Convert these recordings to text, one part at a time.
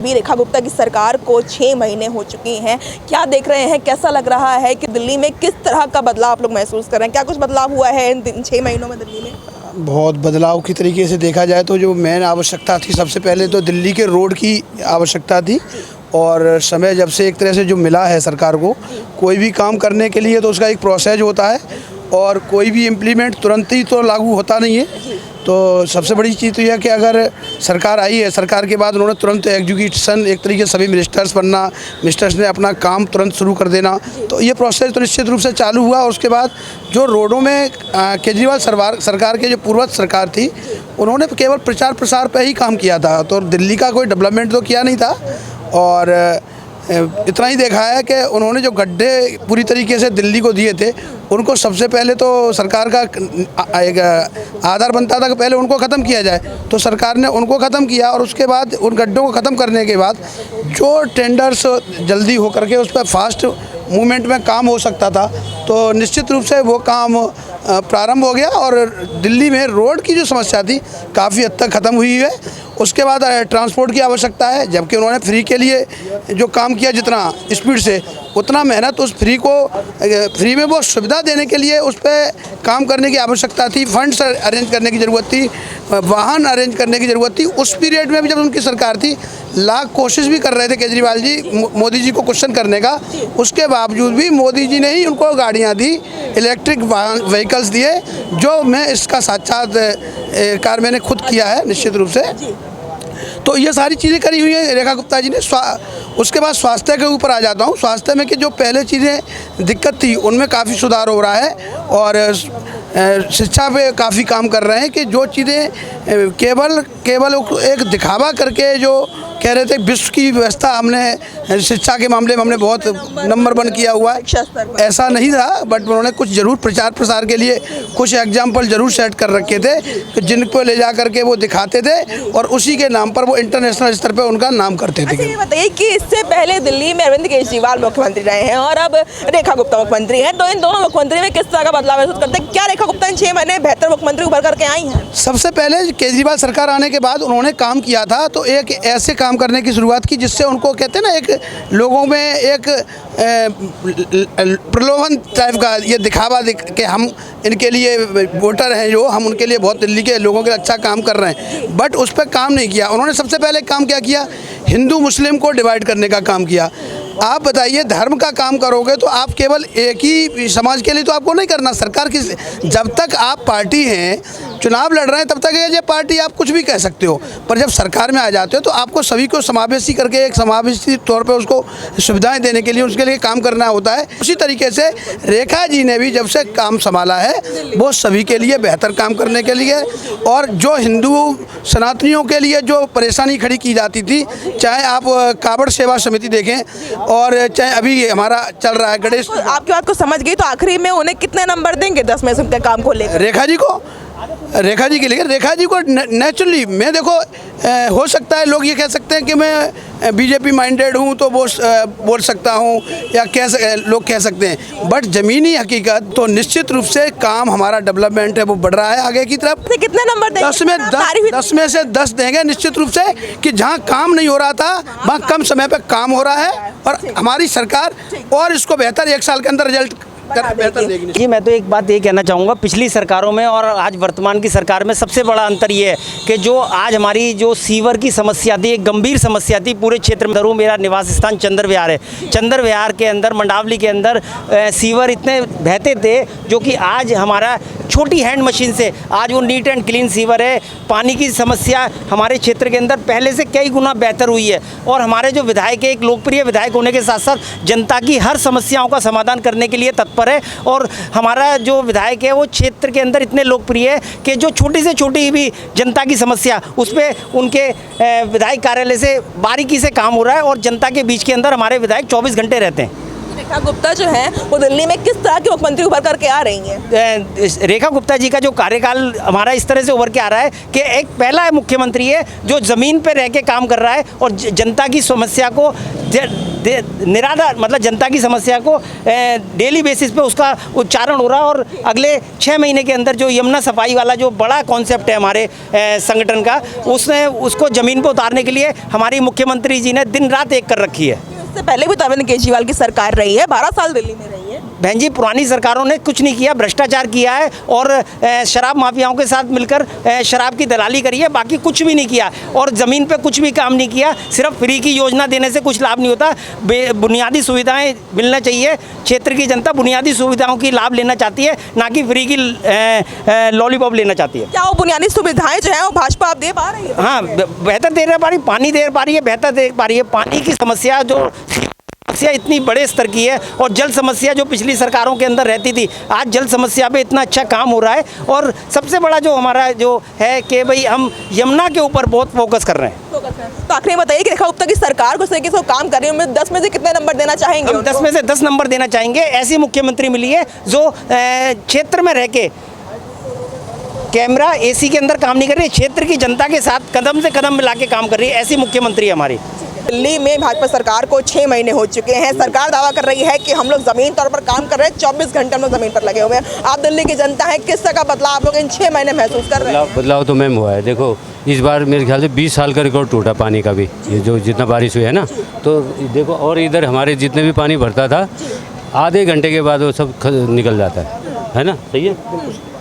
अभी रेखा गुप्ता की सरकार को 6 महीने हो चुके हैं। क्या देख रहे हैं, कैसा लग रहा है कि दिल्ली में किस तरह का बदलाव आप लोग महसूस कर रहे हैं? क्या कुछ बदलाव हुआ है इन 6 महीनों में दिल्ली में? बहुत बदलाव की तरीके से देखा जाए तो जो मेन आवश्यकता थी, सबसे पहले तो दिल्ली के रोड की आवश्यकता थी। और समय जब से एक तरह से जो मिला है सरकार को, कोई भी काम करने के लिए तो उसका एक प्रोसेस होता है और कोई भी इम्प्लीमेंट तुरंत ही तो लागू होता नहीं है। तो सबसे बड़ी चीज़ तो यह है कि अगर सरकार आई है, सरकार के बाद उन्होंने तुरंत एग्जीक्यूशन, एक तरीके से सभी मिनिस्टर्स ने अपना काम तुरंत शुरू कर देना, तो ये प्रोसेस तो निश्चित रूप से चालू हुआ। और उसके बाद जो रोडों में केजरीवाल सरकार के जो पूर्वज सरकार थी, उन्होंने केवल प्रचार प्रसार पर ही काम किया था, तो दिल्ली का कोई डेवलपमेंट तो किया नहीं था। और इतना ही देखा है कि उन्होंने जो गड्ढे पूरी तरीके से दिल्ली को दिए थे, उनको सबसे पहले तो सरकार का एक आधार बनता था कि पहले उनको ख़त्म किया जाए, तो सरकार ने उनको ख़त्म किया। और उसके बाद उन गड्ढों को ख़त्म करने के बाद जो टेंडर्स जल्दी हो करके उस पर फास्ट मूवमेंट में काम हो सकता था, तो निश्चित रूप से वो काम प्रारंभ हो गया और दिल्ली में रोड की जो समस्या थी काफ़ी हद तक ख़त्म हुई है। उसके बाद ट्रांसपोर्ट की आवश्यकता है, जबकि उन्होंने फ्री के लिए जो काम किया, जितना स्पीड से उतना मेहनत उस फ्री में वो सुविधा देने के लिए उस पर काम करने की आवश्यकता थी। फंड्स अरेंज करने की ज़रूरत थी, वाहन अरेंज करने की ज़रूरत थी। उस पीरियड में भी जब उनकी सरकार थी, लाख कोशिश भी कर रहे थे केजरीवाल जी मोदी जी को क्वेश्चन करने का, उसके बावजूद भी मोदी जी ने ही उनको गाड़ियाँ दी, इलेक्ट्रिक व्हीकल्स दिए, जो मैं इसका साक्षात्कार मैंने खुद किया है निश्चित रूप से। तो ये सारी चीज़ें करी हुई हैं रेखा गुप्ता जी ने। उसके बाद स्वास्थ्य के ऊपर आ जाता हूँ। स्वास्थ्य में कि जो पहले चीज़ें दिक्कत थी, उनमें काफ़ी सुधार हो रहा है और शिक्षा पे काफ़ी काम कर रहे हैं कि जो चीज़ें केवल एक दिखावा करके जो कह रहे थे, विश्व की व्यवस्था हमने शिक्षा के मामले में हमने बहुत नंबर 1 किया हुआ है, ऐसा नहीं था। बट उन्होंने कुछ ज़रूर प्रचार प्रसार के लिए कुछ एग्जाम्पल ज़रूर सेट कर रखे थे कि जिनको ले जा करके वो दिखाते थे और उसी के नाम पर वो इंटरनेशनल स्तर पर उनका नाम करते थे। ये बताइए कि इससे पहले दिल्ली में अरविंद केजरीवाल मुख्यमंत्री रहे हैं और अब रेखा गुप्ता मुख्यमंत्री हैं, तो इन दोनों मुख्यमंत्री में किस तरह का बदलाव महसूस करते हैं? क्या रेखा गुप्ता इन 6 महीने बेहतर मुख्यमंत्री उभर करके आई हैं? सबसे पहले केजरीवाल सरकार आने के बाद उन्होंने काम किया था, तो एक ऐसे काम करने की शुरुआत की जिससे उनको कहते हैं ना, एक लोगों में एक प्रलोभन टाइप का ये दिखावा कि हम इनके लिए वोटर हैं, जो हम उनके लिए बहुत दिल्ली के लोगों के अच्छा काम कर रहे हैं। बट उस पर काम नहीं किया उन्होंने। सबसे पहले काम क्या किया? हिंदू मुस्लिम को डिवाइड करने का काम किया। आप बताइए, धर्म का काम करोगे तो आप केवल एक ही समाज के लिए तो आपको नहीं करना। सरकार की जब तक आप पार्टी हैं, चुनाव लड़ रहे हैं, तब तक ये पार्टी आप कुछ भी कह सकते हो, पर जब सरकार में आ जाते हो तो आपको सभी को समावेशी करके एक समावेशी तौर पे उसको सुविधाएं देने के लिए उसके लिए काम करना होता है। उसी तरीके से रेखा जी ने भी जब से काम संभाला है, वो सभी के लिए बेहतर काम करने के लिए, और जो हिंदू सनातनियों के लिए जो परेशानी खड़ी की जाती थी, चाहे आप कावड़ सेवा समिति देखें और चाहे अभी हमारा चल रहा है गणेश। तो आपकी बात को समझ गई, तो आखिरी में उन्हें कितने नंबर देंगे 10 में से उनके काम को लेकर? रेखा जी के लिए रेखा जी को नेचुरली मैं देखो, हो सकता है लोग ये कह सकते हैं कि मैं बीजेपी माइंडेड हूँ तो वो बोल सकता हूँ, या लोग कह सकते हैं, बट ज़मीनी हकीकत तो निश्चित रूप से काम हमारा डेवलपमेंट है वो बढ़ रहा है आगे की तरफ। कितने नंबर देंगे? 10 में से 10 देंगे निश्चित रूप से, कि जहाँ काम नहीं हो रहा था वहाँ कम समय पर काम हो रहा है और हमारी सरकार और इसको बेहतर 1 साल के अंदर रिजल्ट जी। मैं तो एक बात ये कहना चाहूँगा, पिछली सरकारों में और आज वर्तमान की सरकार में सबसे बड़ा अंतर ये है कि जो आज हमारी जो सीवर की समस्या थी, एक गंभीर समस्या थी पूरे क्षेत्र में। मेरा निवास स्थान चंद्र विहार है। चंद्र विहार के अंदर, मंडावली के अंदर सीवर इतने बहते थे, जो कि आज हमारा छोटी हैंड मशीन से आज वो नीट एंड क्लीन सीवर है। पानी की समस्या हमारे क्षेत्र के अंदर पहले से कई गुना बेहतर हुई है और हमारे जो विधायक है, एक लोकप्रिय विधायक होने के साथ साथ जनता की हर समस्याओं का समाधान करने के लिए तत्पर है। और हमारा जो विधायक है वो क्षेत्र के अंदर इतने लोकप्रिय है कि जो छोटी से छोटी भी जनता की समस्या, उस पर उनके विधायक कार्यालय से बारीकी से काम हो रहा है और जनता के बीच के अंदर हमारे विधायक 24 घंटे रहते हैं। रेखा गुप्ता जो है वो दिल्ली में किस तरह के मुख्यमंत्री उभर करके आ रही हैं? रेखा गुप्ता जी का जो कार्यकाल हमारा इस तरह से उभर के आ रहा है कि एक पहला मुख्यमंत्री है जो ज़मीन पर रह के काम कर रहा है और जनता की समस्या को निराधार मतलब जनता की समस्या को डेली बेसिस पे उसका उच्चारण हो रहा है। और अगले 6 महीने के अंदर जो यमुना सफाई वाला जो बड़ा कॉन्सेप्ट है हमारे संगठन का, उसने उसको ज़मीन पर उतारने के लिए हमारी मुख्यमंत्री जी ने दिन रात एक कर रखी है। इससे पहले भी तो अरविंद केजरीवाल की सरकार रही है, 12 साल दिल्ली में रही है। बहन जी, पुरानी सरकारों ने कुछ नहीं किया, भ्रष्टाचार किया है और शराब माफियाओं के साथ मिलकर शराब की दलाली करी है, बाकी कुछ भी नहीं किया। और ज़मीन पे कुछ भी काम नहीं किया। सिर्फ फ्री की योजना देने से कुछ लाभ नहीं होता, बुनियादी सुविधाएं मिलना चाहिए। क्षेत्र की जनता बुनियादी सुविधाओं की लाभ लेना चाहती है, ना कि फ्री की लॉलीपॉप लेना चाहती है। क्या वो बुनियादी सुविधाएं जो है वो भाजपा आप दे पा रही है? हाँ, बेहतर दे पा रही, पानी दे पा रही है, बेहतर दे पा रही है। पानी की समस्या जो समस्या इतनी बड़े स्तर की है और जल समस्या जो पिछली सरकारों के अंदर रहती थी, आज जल समस्या पे इतना अच्छा काम हो रहा है। और सबसे बड़ा जो हमारा जो है कि भाई हम यमुना के ऊपर बहुत फोकस कर रहे हैं। तो आखिर बताइए कि रेखा गुप्ता की सरकार को तरीके से काम कर रही है, 10 में से कितने नंबर देना चाहेंगे? हम 10 में से 10 नंबर देना चाहेंगे। ऐसी मुख्यमंत्री मिली है जो क्षेत्र में रह के कैमरा एसी के अंदर काम नहीं कर रही है, क्षेत्र की जनता के साथ कदम से कदम मिला के काम कर रही है। ऐसी मुख्यमंत्री है हमारी। दिल्ली में भाजपा सरकार को 6 महीने हो चुके हैं। सरकार दावा कर रही है कि हम लोग जमीन तौर पर काम कर रहे हैं, 24 घंटे हम लोग जमीन पर लगे हुए हैं। आप दिल्ली की जनता है, किस तरह का बदलाव आप लोग इन 6 महीने महसूस कर रहे हैं? बदलाव तो मैम हुआ है। देखो, इस बार मेरे ख्याल से 20 साल का रिकॉर्ड टूटा पानी का भी, ये जो जितना बारिश हुई है ना, तो देखो। और इधर हमारे जितने भी पानी भरता था, आधे घंटे के बाद वो सब निकल जाता है ना? सही है।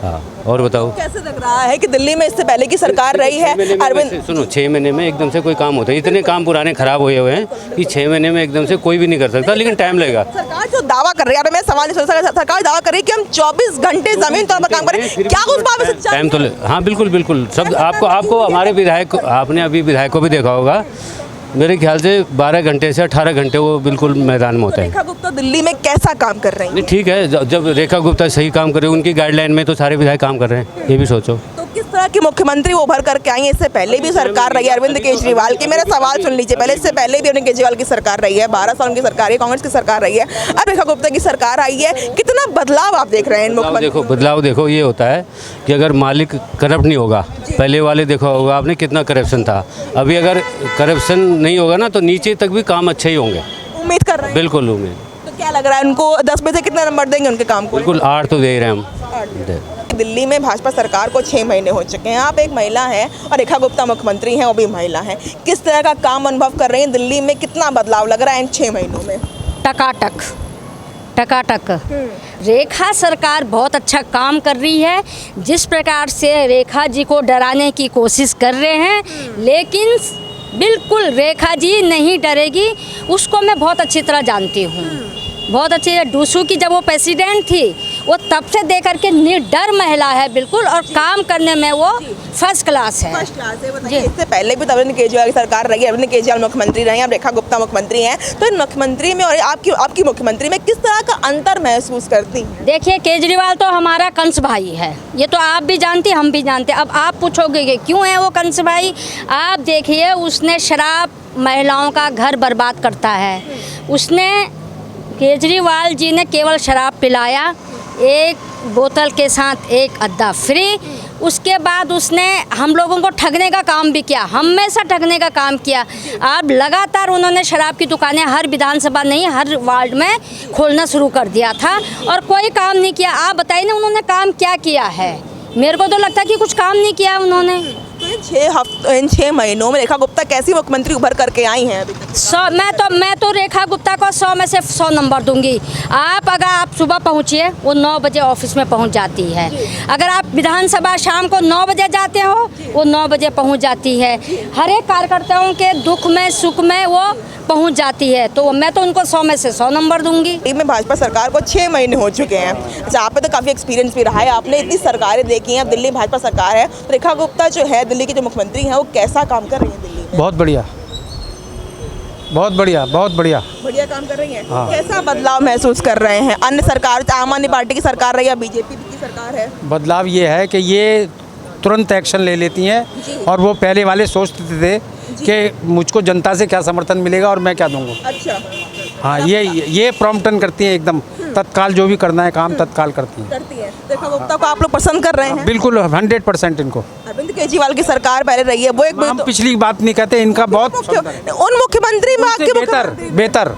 हाँ, और बताओ कैसे लग रहा है कि दिल्ली में इससे पहले की सरकार रही है? अरविंद, सुनो, 6 महीने में एकदम से कोई काम होता है? इतने काम पुराने खराब हुए हुए हैं कि 6 महीने में एकदम से कोई भी नहीं कर सकता, लेकिन टाइम लगेगा। सरकार जो दावा कर रही है, मैं सवाल नहीं सोच, सरकार दावा कर रही है कि हम 24 घंटे जमीन तौर पर काम करें, क्या उस बात में सच्चाई? टाइम तो हाँ, बिल्कुल बिल्कुल। सब आपको हमारे विधायक, आपने अभी विधायक को भी देखा होगा, मेरे ख्याल से 12 घंटे से 18 घंटे वो बिल्कुल मैदान में होता है। रेखा गुप्ता दिल्ली में कैसा काम कर रही है? नहीं, ठीक है, जब रेखा गुप्ता सही काम कर रहे हैं, उनकी गाइडलाइन में तो सारे विधायक काम कर रहे हैं, ये भी सोचो। तो किस तरह की मुख्यमंत्री वो उभर करके आई है? इससे पहले भी सरकार रही है अरविंद केजरीवाल की। मेरा सवाल सुन लीजिए पहले, इससे पहले भी अरविंद केजरीवाल की सरकार रही है, 12 साल उनकी सरकार है, कांग्रेस की सरकार रही है, अब रेखा गुप्ता की सरकार आई है। कितना बदलाव आप देख रहे हैं मुख्यमंत्री? बदलाव देखो, ये होता है कि अगर मालिक करप्ट नहीं होगा, पहले वाले देखा होगा आपने कितना करप्शन था, अभी अगर करप्शन नहीं होगा ना तो नीचे तक भी काम अच्छे ही होंगे। उम्मीद कर रहे हैं? बिल्कुल उम्मीद। तो क्या लग रहा है उनको 10 में से कितना नंबर देंगे उनके काम को? बिल्कुल 8 तो दे रहे हैं हम। दिल्ली में भाजपा सरकार को 6 महीने हो चुके हैं। आप एक महिला हैं और रेखा गुप्ता मुख्यमंत्री हैं, वो भी महिला हैं। किस तरह का काम अनुभव कर रही हैं? दिल्ली में कितना बदलाव लग रहा है इन 6 महीनों में? टकाटक टकाटक। रेखा सरकार बहुत अच्छा काम कर रही है। जिस प्रकार से रेखा जी को डराने की कोशिश कर रहे हैं, लेकिन बिल्कुल रेखा जी नहीं डरेगी, उसको मैं बहुत अच्छी तरह जानती हूँ, बहुत अच्छी। डूसू की जब वो प्रेसिडेंट थी, वो तब से दे करके निडर महिला है बिल्कुल, और काम करने में वो फर्स्ट क्लास है। फर्स्ट क्लास है। बताइए, इससे पहले भी तो अरविंद केजरीवाल की सरकार रही है, अरविंद केजरीवाल मुख्यमंत्री रहे हैं, अब रेखा गुप्ता मुख्यमंत्री हैं। तो इन मुख्यमंत्री में और आपकी मुख्यमंत्री में किस तरह का अंतर महसूस करती हैं? देखिए, केजरीवाल तो हमारा कंस भाई है, ये तो आप भी जानती, हम भी जानते। अब आप पूछोगे कि क्यों है वो कंस भाई? आप देखिए, उसने शराब महिलाओं का घर बर्बाद करता है। उसने केजरीवाल जी ने केवल शराब पिलाया, एक बोतल के साथ एक अद्दा फ्री। उसके बाद उसने हम लोगों को ठगने का काम भी किया, हमेशा ठगने का काम किया। अब लगातार उन्होंने शराब की दुकानें हर विधानसभा नहीं, हर वार्ड में खोलना शुरू कर दिया था और कोई काम नहीं किया। आप बताइए ना, उन्होंने काम क्या किया है? मेरे को तो लगता है कि कुछ काम नहीं किया उन्होंने। तो इन 6 महीनों में रेखा गुप्ता कैसी मुख्यमंत्री उभर करके आई हैं अभी? 100 मैं तो रेखा गुप्ता को 100 में से 100 नंबर दूंगी। अगर आप सुबह पहुंचिए, वो 9 बजे ऑफिस में पहुंच जाती है। अगर आप विधानसभा शाम को 9 बजे जाते हो, वो 9 बजे पहुंच जाती है। हर एक कार्यकर्ताओं के दुख में सुख में वो पहुंच जाती है। तो मैं तो उनको 100 में से 100 नंबर दूंगी। दिल्ली में भाजपा सरकार को 6 महीने हो चुके हैं। अच्छा, आप पे तो काफ़ी एक्सपीरियंस भी रहा है, आपने इतनी सरकारें देखी हैं। अब दिल्ली भाजपा सरकार है, तो रेखा गुप्ता जो है दिल्ली के जो मुख्यमंत्री हैं, वो कैसा काम कर रही है दिल्ली में? बहुत बढ़िया, बहुत बढ़िया, बहुत बढ़िया, बढ़िया काम कर रही हैं। कैसा बदलाव महसूस कर रहे हैं? अन्य सरकार, आम आदमी पार्टी की सरकार रही है, बीजेपी की सरकार है। बदलाव ये है कि ये तुरंत एक्शन ले लेती हैं, और वो पहले वाले सोचते थे कि मुझको जनता से क्या समर्थन मिलेगा और मैं क्या दूंगा। अच्छा, हाँ ये प्रॉम्प्टन करती हैं एकदम, तत्काल जो भी करना है काम तत्काल करती हैं। करती है। रेखा गुप्ता को आप लोग पसंद कर रहे हैं? बिल्कुल 100% इनको। अरविंद केजरीवाल की सरकार पहले रही है, वो एक हम पिछली बात नहीं कहते, इनका बहुत उन मुख्यमंत्री में उनसे आपके बेहतर मुख्यमंत्री बेहतर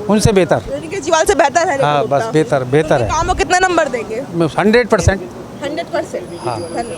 उनसे बेहतर। अरविंद केजरीवाल से बेहतर है रेखा हाँ गुप्ता? बस बेहतर बेहतर उनके है काम को कितना नंबर देंगे? 100%। 100%। धन्यवाद।